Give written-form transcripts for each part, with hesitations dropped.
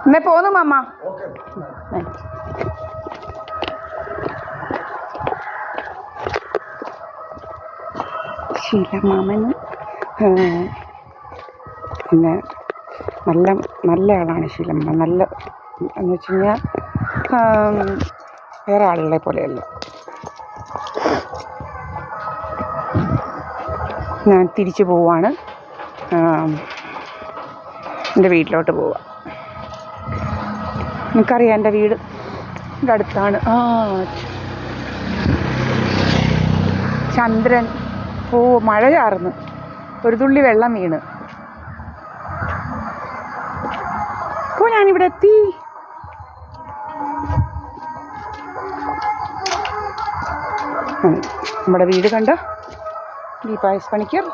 എന്നാ പോന്നു മാമ. ശീലമാമൻ പിന്നെ നല്ല ആളാണ് ശീലമ്മ. നല്ല എന്ന് വെച്ച് കഴിഞ്ഞാൽ വേറെ ആളുകളെ പോലെയല്ല. ഞാൻ തിരിച്ചു പോവാണ്, എൻ്റെ വീട്ടിലോട്ട് പോവാം. എനിക്കറിയാം എൻ്റെ വീട് ഇവിടെ അടുത്താണ്. ചന്ദ്രൻ മഴ ചാർന്ന് ഒരു തുള്ളി വെള്ളം വീണ്. ഇപ്പോൾ ഞാനിവിടെ എത്തി. നമ്മുടെ വീട് കണ്ടോ? ദീപായസ് പണിക്കർ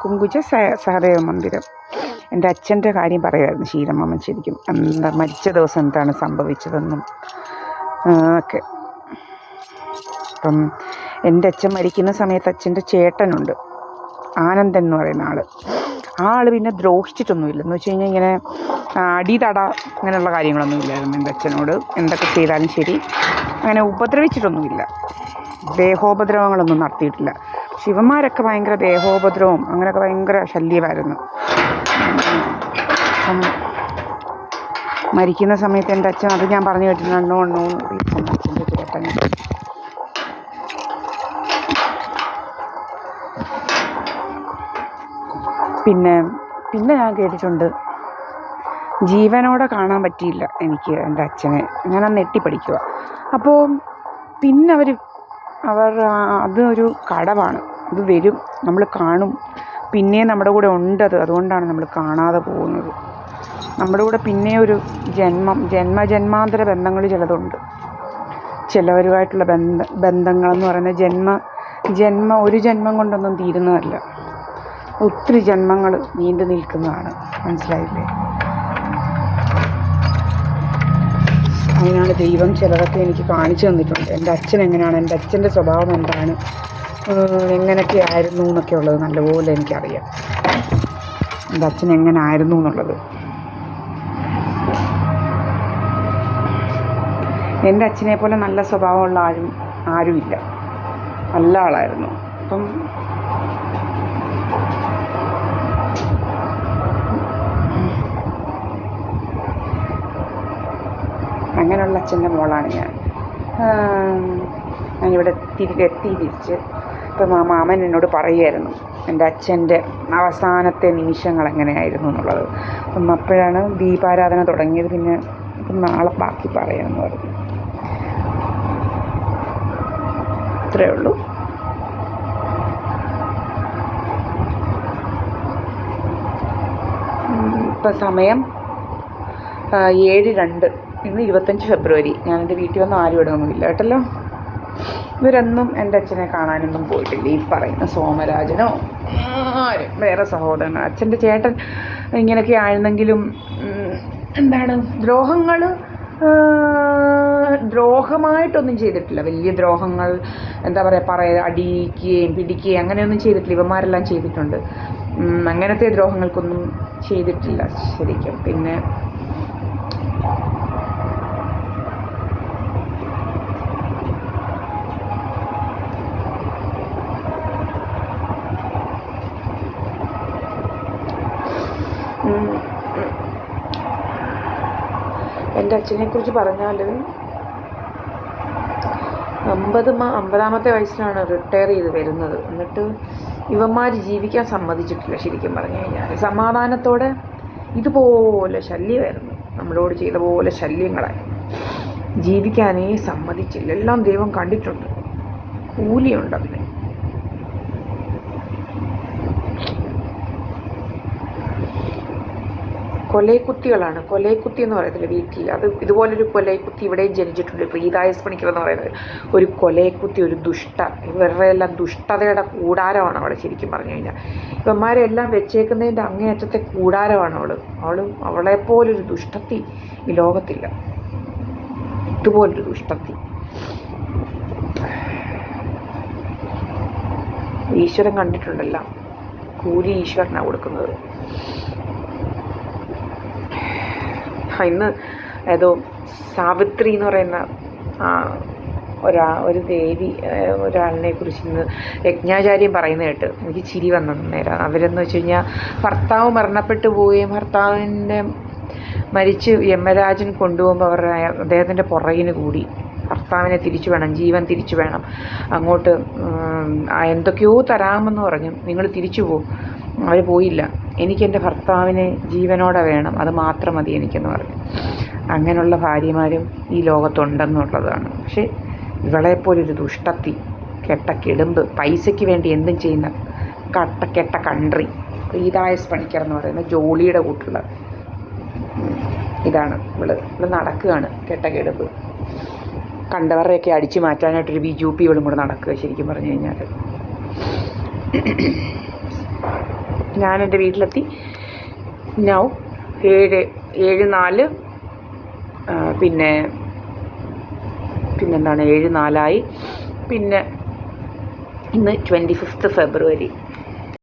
കുങ്കുജ സഹദേവ മന്ദിരം. എൻ്റെ അച്ഛൻ്റെ കാര്യം പറയുമായിരുന്നു ശീലമാമൻ. ശരിക്കും എന്താ മരിച്ച ദിവസം എന്താണ് സംഭവിച്ചതെന്നും ഒക്കെ. അപ്പം എൻ്റെ അച്ഛൻ മരിക്കുന്ന സമയത്ത് അച്ഛൻ്റെ ചേട്ടനുണ്ട്, ആനന്ദൻ എന്ന് പറയുന്ന ആൾ പിന്നെ ദ്രോഹിച്ചിട്ടൊന്നുമില്ല. എന്ന് വെച്ച് കഴിഞ്ഞാൽ ഇങ്ങനെ അടിതട അങ്ങനെയുള്ള കാര്യങ്ങളൊന്നും ഇല്ലായിരുന്നു എൻ്റെ അച്ഛനോട്. എന്തൊക്കെ ചെയ്താലും ശരി അങ്ങനെ ഉപദ്രവിച്ചിട്ടൊന്നുമില്ല, ദേഹോപദ്രവങ്ങളൊന്നും നടത്തിയിട്ടില്ല. ശിവന്മാരൊക്കെ ഭയങ്കര ദേഹോപദ്രവവും അങ്ങനെയൊക്കെ ഭയങ്കര ശല്യമായിരുന്നു. അപ്പം മരിക്കുന്ന സമയത്ത് എൻ്റെ അച്ഛൻ, അത് ഞാൻ പറഞ്ഞു കേട്ടിട്ടുണ്ടോ അച്ഛൻ്റെ ചേട്ടൻ. പിന്നെ ഞാൻ കേട്ടിട്ടുണ്ട് ജീവനോടെ കാണാൻ പറ്റിയില്ല എനിക്ക് എൻ്റെ അച്ഛനെ. ഞാനന്ന് എട്ടിപ്പടിക്കുക. അപ്പോൾ പിന്നെ അതൊരു കടവാണ്. അത് വരും, നമ്മൾ കാണും, പിന്നെ നമ്മുടെ കൂടെ ഉണ്ടത്. അതുകൊണ്ടാണ് നമ്മൾ കാണാതെ പോകുന്നത്. നമ്മുടെ കൂടെ പിന്നെ ഒരു ജന്മജന്മാന്തര ബന്ധങ്ങൾ ചിലതുണ്ട്. ചിലവരുമായിട്ടുള്ള ബന്ധങ്ങളെന്ന് പറയുന്നത് ഒരു ജന്മം കൊണ്ടൊന്നും തീരുന്നതല്ല, ഒത്തിരി ജന്മങ്ങൾ നീണ്ടു നിൽക്കുന്നതാണ്. മനസ്സിലായില്ലേ? അതിനാണ് ദൈവം ചിലതൊക്കെ എനിക്ക് കാണിച്ചു തന്നിട്ടുണ്ട്. എൻ്റെ അച്ഛൻ എങ്ങനെയാണ്, എൻ്റെ അച്ഛൻ്റെ സ്വഭാവം എന്താണ്, എങ്ങനെയൊക്കെ ആയിരുന്നു എന്നൊക്കെ ഉള്ളത് നല്ലപോലെ എനിക്കറിയാം. എൻ്റെ അച്ഛൻ എങ്ങനെ ആയിരുന്നു എന്നുള്ളത്. എൻ്റെ അച്ഛനെ പോലെ നല്ല സ്വഭാവമുള്ള ആരുമില്ല. നല്ല ആളായിരുന്നു. അപ്പം അങ്ങനെയുള്ള അച്ഛൻ്റെ മോളാണ് ഞാനിവിടെ തിരിച്ച്. ഇപ്പം മാമൻ എന്നോട് പറയുമായിരുന്നു എൻ്റെ അച്ഛൻ്റെ അവസാനത്തെ നിമിഷങ്ങൾ എങ്ങനെയായിരുന്നു എന്നുള്ളത്. അപ്പം അപ്പോഴാണ് ദീപാരാധന തുടങ്ങിയത്. പിന്നെ ഇപ്പം നാളെ ബാക്കി പറയാമെന്ന് പറഞ്ഞു. ഇത്രയേ ഉള്ളൂ. ഇപ്പം സമയം 7:02. ഇന്ന് 25 ഫെബ്രുവരി. ഞാനെൻ്റെ വീട്ടിൽ വന്ന് ആരും ഇടമൊന്നുമില്ല കേട്ടല്ലോ. ഇവരൊന്നും എൻ്റെ അച്ഛനെ കാണാനൊന്നും പോയിട്ടില്ല. ഈ പറയുന്ന സോമരാജനോ ആരും വേറെ സഹോദരനോ. അച്ഛൻ്റെ ചേട്ടൻ ഇങ്ങനെയൊക്കെ ആയിരുന്നെങ്കിലും എന്താണ് ദ്രോഹമായിട്ടൊന്നും ചെയ്തിട്ടില്ല. വലിയ ദ്രോഹങ്ങൾ എന്താ പറയുക, അടിക്കുകയും പിടിക്കുകയും അങ്ങനെയൊന്നും ചെയ്തിട്ടില്ല. ഇവന്മാരെല്ലാം ചെയ്തിട്ടുണ്ട്. അങ്ങനത്തെ ദ്രോഹങ്ങൾക്കൊന്നും ചെയ്തിട്ടില്ല ശരിക്കും. പിന്നെ എൻ്റെ അച്ഛനെക്കുറിച്ച് പറഞ്ഞാൽ 50-ാമത്തെ വയസ്സിലാണ് റിട്ടയർ ചെയ്ത് വരുന്നത്. എന്നിട്ട് ഇവന്മാർ ജീവിക്കാൻ സമ്മതിച്ചിട്ടില്ല ശരിക്കും പറഞ്ഞു കഴിഞ്ഞാൽ. സമാധാനത്തോടെ ഇതുപോലെ ശല്യമായിരുന്നു, നമ്മളോട് ചെയ്ത പോലെ ശല്യങ്ങളായിരുന്നു. ജീവിക്കാനേ സമ്മതിച്ചില്ല. എല്ലാം ദൈവം കണ്ടിട്ടുണ്ട്, കൂലിയുണ്ട് അതിന്. കൊലൈക്കുത്തികളാണ്. കൊലൈക്കുത്തി എന്ന് പറയത്തില്ല വീട്ടിൽ, അത് ഇതുപോലൊരു കൊലൈക്കുത്തി ഇവിടെയും ജനിച്ചിട്ടുണ്ട്. ഇപ്പോൾ ദീപായസ് പണിക്കർ എന്ന് പറയുന്നത് ഒരു കൊലൈക്കുത്തി, ഒരു ഇവരുടെ എല്ലാം ദുഷ്ടതയുടെ കൂടാരമാണ് അവൾ ശരിക്കും പറഞ്ഞു കഴിഞ്ഞാൽ. ഇവന്മാരെല്ലാം വെച്ചേക്കുന്നതിൻ്റെ അങ്ങേയറ്റത്തെ കൂടാരമാണ് അവളെപ്പോലൊരു ദുഷ്ടത്തി ഈ ലോകത്തില്ല. ഇതുപോലൊരു ദുഷ്ടത്തി ഈശ്വരൻ കണ്ടിട്ടുണ്ടല്ലോ. കൂലി ഈശ്വരനാണ് കൊടുക്കുന്നത്. ഇന്ന് ഏതോ സാവിത്രി എന്ന് പറയുന്ന ഒരു ദേവി ഒരാളിനെ കുറിച്ച് ഇന്ന് യജ്ഞാചാര്യം പറയുന്നത് കേട്ട് എനിക്ക് ചിരി വന്നു നേരം. അവരെന്ന് വെച്ച് കഴിഞ്ഞാൽ ഭർത്താവ് മരണപ്പെട്ടു പോവുകയും ഭർത്താവിൻ്റെ മരിച്ച് യമരാജൻ കൊണ്ടുപോകുമ്പോൾ അദ്ദേഹത്തിൻ്റെ പുറകിന് കൂടി ഭർത്താവിനെ തിരിച്ചു വേണം, ജീവൻ തിരിച്ചു വേണം, അങ്ങോട്ട് എന്തൊക്കെയോ തരാമെന്ന് പറഞ്ഞു, നിങ്ങൾ തിരിച്ചു പോകും. അവർ പോയില്ല, എനിക്കെൻ്റെ ഭർത്താവിനെ ജീവനോടെ വേണം, അത് മാത്രം മതി എനിക്കെന്ന് പറഞ്ഞു. അങ്ങനെയുള്ള ഭാര്യമാരും ഈ ലോകത്തുണ്ടെന്നുള്ളതാണ്. പക്ഷേ ഇവളെപ്പോലൊരു ദുഷ്ടത്തി, കെട്ട കിടുമ്പ്, പൈസയ്ക്ക് വേണ്ടി എന്തും ചെയ്യുന്ന കെട്ട കൺട്രി പ്രീതായസ് പണിക്കർ എന്ന് പറയുന്ന ജോളിയുടെ കൂട്ടുള്ള ഇതാണ് ഇവള് നടക്കുകയാണ് കെട്ട കിടുമ്പ്. കണ്ടവരെയൊക്കെ അടിച്ചു മാറ്റാനായിട്ടൊരു BJP ഇവളും കൂടെ നടക്കുക. ശരിക്കും പറഞ്ഞു കഴിഞ്ഞാൽ ഞാനെൻ്റെ വീട്ടിലെത്തി. നൗ 7:04 പിന്നെന്താണ് 7:04 പിന്നെ ഇന്ന് 25 ഫെബ്രുവരി